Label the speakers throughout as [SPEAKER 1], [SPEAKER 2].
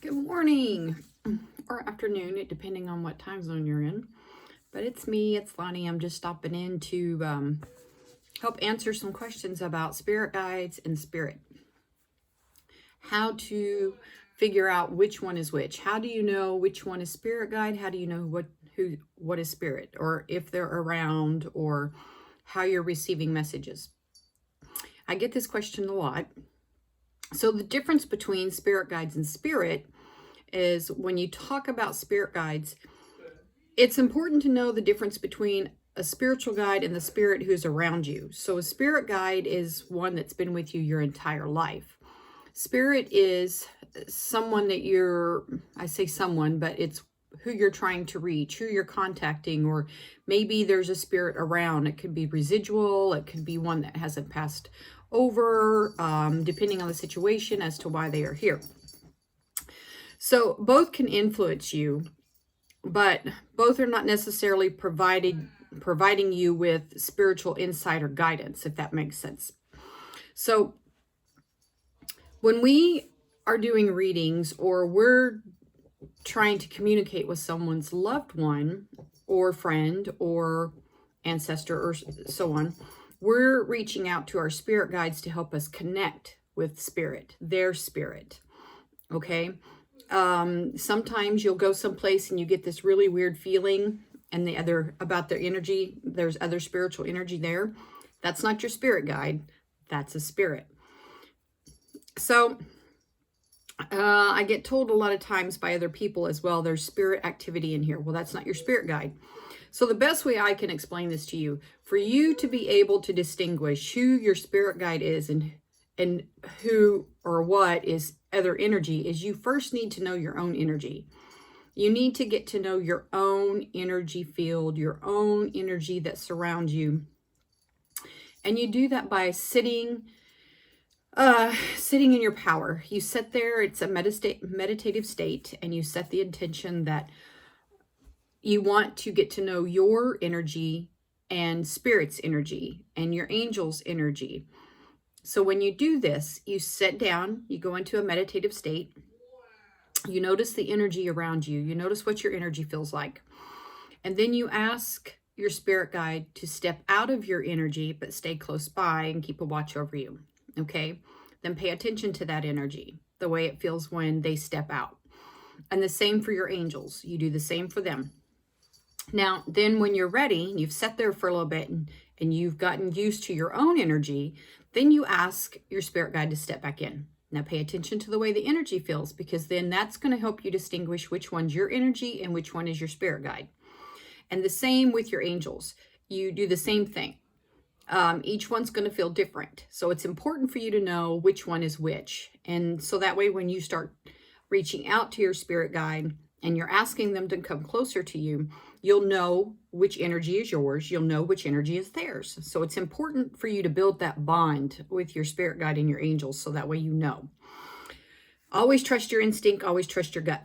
[SPEAKER 1] Good morning or afternoon, depending on what time zone you're in. But it's me, it's Lonnie. I'm just stopping in to help answer some questions about spirit guides and spirit. How to figure out which one is which. How do you know which one is spirit guide? How do you know what is spirit, or if they're around, or how you're receiving messages? I get this question a lot. So the difference between spirit guides and spirit is when you talk about spirit guides, it's important to know the difference between a spiritual guide and the spirit who's around you. So a spirit guide is one that's been with you your entire life. Spirit is someone that I say someone, but it's who you're trying to reach, who you're contacting, or maybe there's a spirit around. It could be residual, it could be one that hasn't passed over, depending on the situation as to why they are here. So both can influence you, but both are not necessarily providing you with spiritual insight or guidance, if that makes sense. So when we are doing readings, or we're trying to communicate with someone's loved one or friend or ancestor or so on, we're reaching out to our spirit guides to help us connect with spirit, their spirit. Okay. Sometimes you'll go someplace and you get this really weird feeling about their energy. There's other spiritual energy there. That's not your spirit guide. That's a spirit. So I get told a lot of times by other people as well, there's spirit activity in here. Well, that's not your spirit guide. So the best way I can explain this to you, for you to be able to distinguish who your spirit guide is and who or what is other energy, is you first need to know your own energy. You need to get to know your own energy field, your own energy that surrounds you. And you do that by sitting in your power. You sit there, it's a meditative state, and you set the intention that you want to get to know your energy and spirit's energy and your angel's energy. So when you do this, you sit down, you go into a meditative state, you notice the energy around you, you notice what your energy feels like. And then you ask your spirit guide to step out of your energy, but stay close by and keep a watch over you. Okay? Then pay attention to that energy, the way it feels when they step out. And the same for your angels. You do the same for them. Now, then when you're ready, you've sat there for a little bit and you've gotten used to your own energy, then you ask your spirit guide to step back in. Now pay attention to the way the energy feels, because then that's going to help you distinguish which one's your energy and which one is your spirit guide. And the same with your angels. You do the same thing. Each one's going to feel different. So it's important for you to know which one is which. And so that way, when you start reaching out to your spirit guide and you're asking them to come closer to you, you'll know which energy is yours. You'll know which energy is theirs. So it's important for you to build that bond with your spirit guide and your angels, so that way you know. Always trust your instinct. Always trust your gut.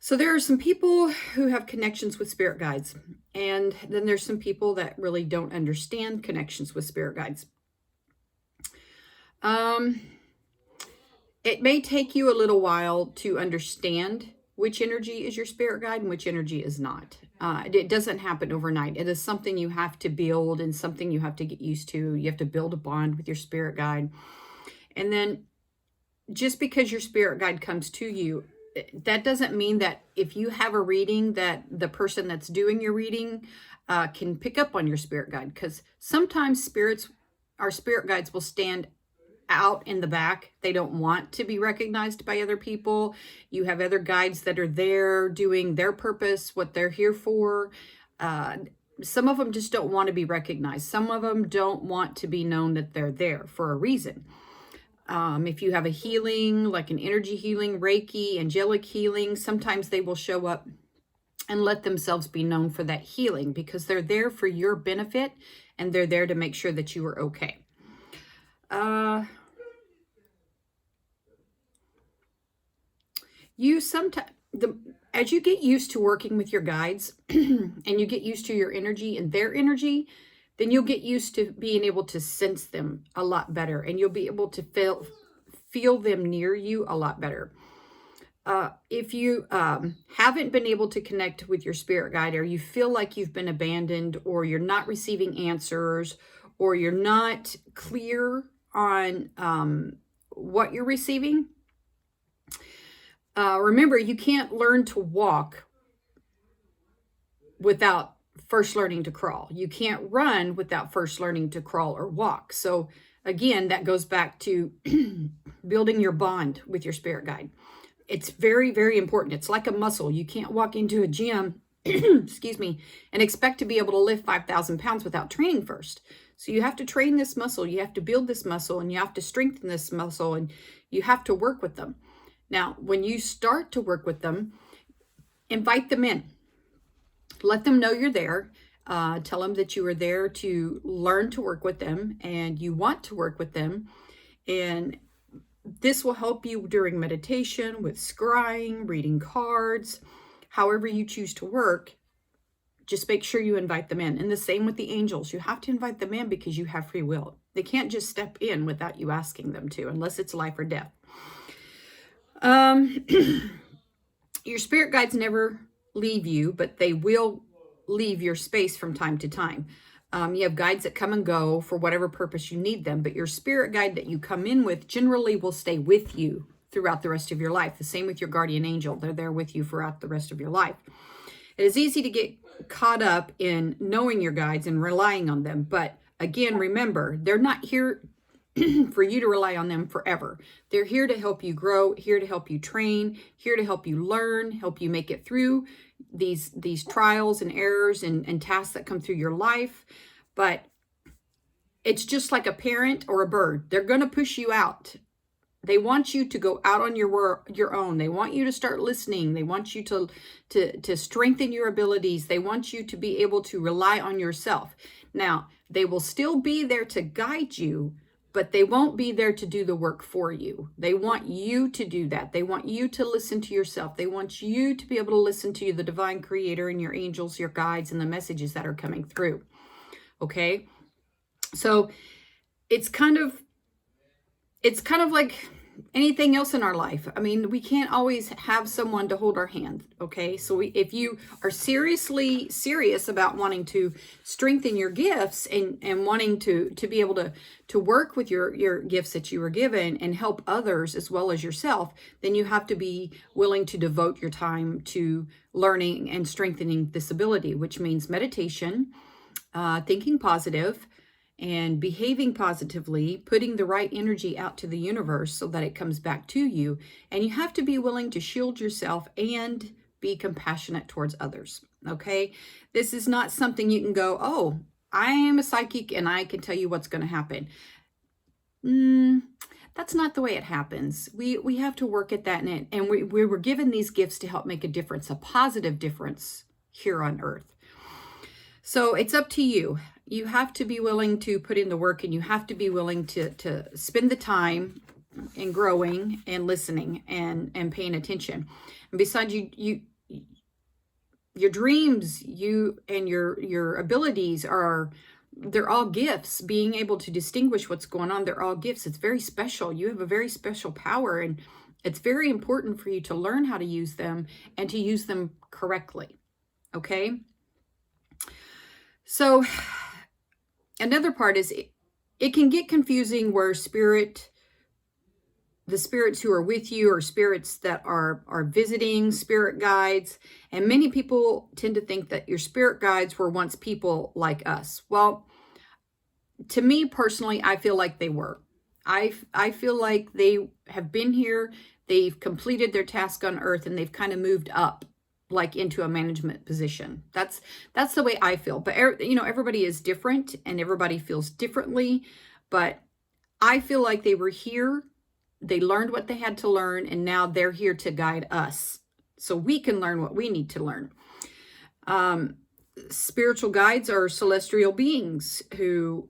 [SPEAKER 1] So there are some people who have connections with spirit guides, and then there's some people that really don't understand connections with spirit guides. It may take you a little while to understand which energy is your spirit guide and which energy is not. It doesn't happen overnight. It is something you have to build and something you have to get used to. You have to build a bond with your spirit guide. And then just because your spirit guide comes to you, that doesn't mean that if you have a reading that the person that's doing your reading can pick up on your spirit guide. Because sometimes our spirit guides will stand out in the back. They don't want to be recognized by other people. You have other guides that are there doing their purpose, what they're here for. Some of them just don't want to be recognized. Some of them don't want to be known that they're there for a reason. If you have a healing, like an energy healing, Reiki, angelic healing, sometimes they will show up and let themselves be known for that healing, because they're there for your benefit and they're there to make sure that you are okay. As you get used to working with your guides and you get used to your energy and their energy, then you'll get used to being able to sense them a lot better, and you'll be able to feel them near you a lot better. If you haven't been able to connect with your spirit guide, or you feel like you've been abandoned, or you're not receiving answers, or you're not clear on what you're receiving, remember, you can't learn to walk without first learning to crawl. You can't run without first learning to crawl or walk. So again, that goes back to building your bond with your spirit guide. It's very, very important. It's like a muscle. You can't walk into a gym, excuse me, and expect to be able to lift 5,000 pounds without training first. So you have to train this muscle. You have to build this muscle, and you have to strengthen this muscle, and you have to work with them. Now, when you start to work with them, invite them in. Let them know you're there. Tell them that you are there to learn to work with them, and you want to work with them. And this will help you during meditation, with scrying, reading cards, however you choose to work. Just make sure you invite them in. And the same with the angels. You have to invite them in because you have free will. They can't just step in without you asking them to, unless it's life or death. Your spirit guides never leave you, but they will leave your space from time to time. You have guides that come and go for whatever purpose you need them, but your spirit guide that you come in with generally will stay with you throughout the rest of your life. The same with your guardian angel. They're there with you throughout the rest of your life. It is easy to get caught up in knowing your guides and relying on them, but again, remember, they're not here for you to rely on them forever. They're here to help you grow, here to help you train, here to help you learn, help you make it through these trials and errors and tasks that come through your life. But it's just like a parent or a bird. They're going to push you out. They want you to go out on your own. They want you to start listening. They want you to strengthen your abilities. They want you to be able to rely on yourself. Now, they will still be there to guide you, but they won't be there to do the work for you. They want you to do that. They want you to listen to yourself. They want you to be able to listen to the divine creator and your angels, your guides, and the messages that are coming through. Okay? So it's kind of like anything else in our life. I mean, we can't always have someone to hold our hand. Okay. So if you are seriously serious about wanting to strengthen your gifts and wanting to be able to work with your gifts that you were given and help others as well as yourself, then you have to be willing to devote your time to learning and strengthening this ability, which means meditation, thinking positive, and behaving positively, putting the right energy out to the universe so that it comes back to you. And you have to be willing to shield yourself and be compassionate towards others. Okay. This is not something you can go, oh, I am a psychic and I can tell you what's going to happen. That's not the way it happens. We have to work at that. And we were given these gifts to help make a difference, a positive difference here on earth. So it's up to you. You have to be willing to put in the work, and you have to be willing to spend the time in growing and listening and paying attention. And besides, your dreams, you and your abilities they're all gifts. Being able to distinguish what's going on, they're all gifts. It's very special. You have a very special power, and it's very important for you to learn how to use them and to use them correctly. Okay? So another part is it can get confusing where the spirits who are with you, or spirits that are visiting, spirit guides. And many people tend to think that your spirit guides were once people like us. Well, to me personally, I feel like they were. I feel like they have been here, they've completed their task on earth, and they've kind of moved up, like into a management position. That's the way I feel. But everybody is different and everybody feels differently. But I feel like they were here, they learned what they had to learn, and now they're here to guide us so we can learn what we need to learn. Spiritual guides are celestial beings who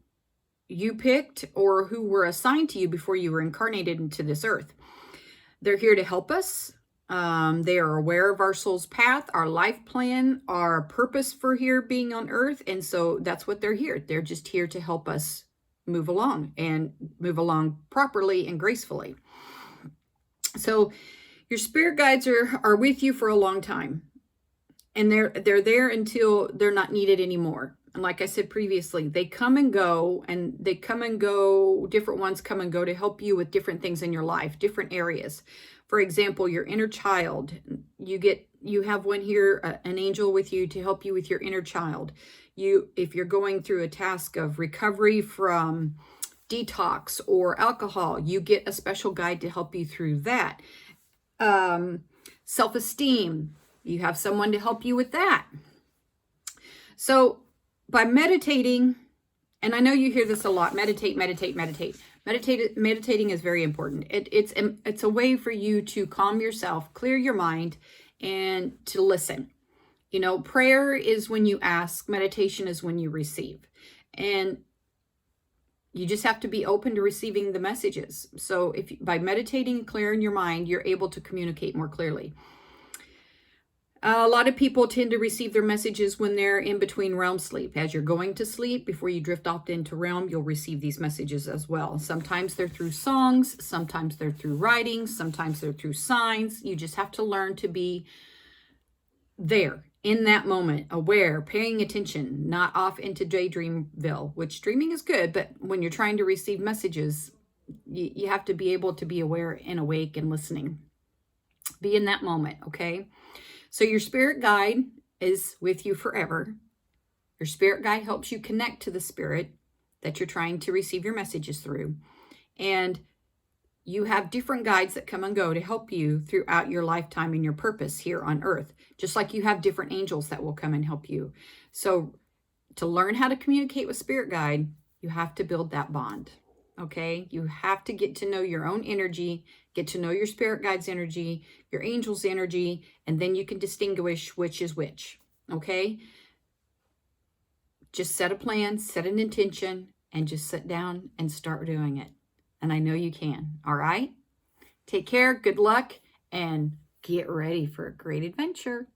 [SPEAKER 1] you picked or who were assigned to you before you were incarnated into this earth. They're here to help us. They are aware of our soul's path, our life plan, our purpose for here being on earth. And so that's what they're here. They're just here to help us move along properly and gracefully. So your spirit guides are with you for a long time. And they're there until they're not needed anymore. And like I said previously, they come and go, and they come and go. Different ones come and go to help you with different things in your life, different areas. For example, your inner child. You have one here, an angel with you to help you with your inner child. If you're going through a task of recovery from detox or alcohol, you get a special guide to help you through that. Self-esteem. You have someone to help you with that. So by meditating, and I know you hear this a lot, meditate, meditate, meditate. Meditating is very important. It's a way for you to calm yourself, clear your mind, and to listen. You know, prayer is when you ask, meditation is when you receive. And you just have to be open to receiving the messages. So by meditating and clearing your mind, you're able to communicate more clearly. A lot of people tend to receive their messages when they're in between realm sleep. As you're going to sleep, before you drift off into realm, you'll receive these messages as well. Sometimes they're through songs, sometimes they're through writings, sometimes they're through signs. You just have to learn to be there in that moment, aware, paying attention, not off into daydreamville, which dreaming is good, but when you're trying to receive messages, you have to be able to be aware and awake and listening. Be in that moment, okay? So your spirit guide is with you forever. Your spirit guide helps you connect to the spirit that you're trying to receive your messages through. And you have different guides that come and go to help you throughout your lifetime and your purpose here on earth, just like you have different angels that will come and help you. So to learn how to communicate with spirit guide, you have to build that bond, okay? You have to get to know your own energy, get to know your spirit guide's energy, your angel's energy, and then you can distinguish which is which, okay? Just set a plan, set an intention, and just sit down and start doing it. And I know you can, all right? Take care, good luck, and get ready for a great adventure.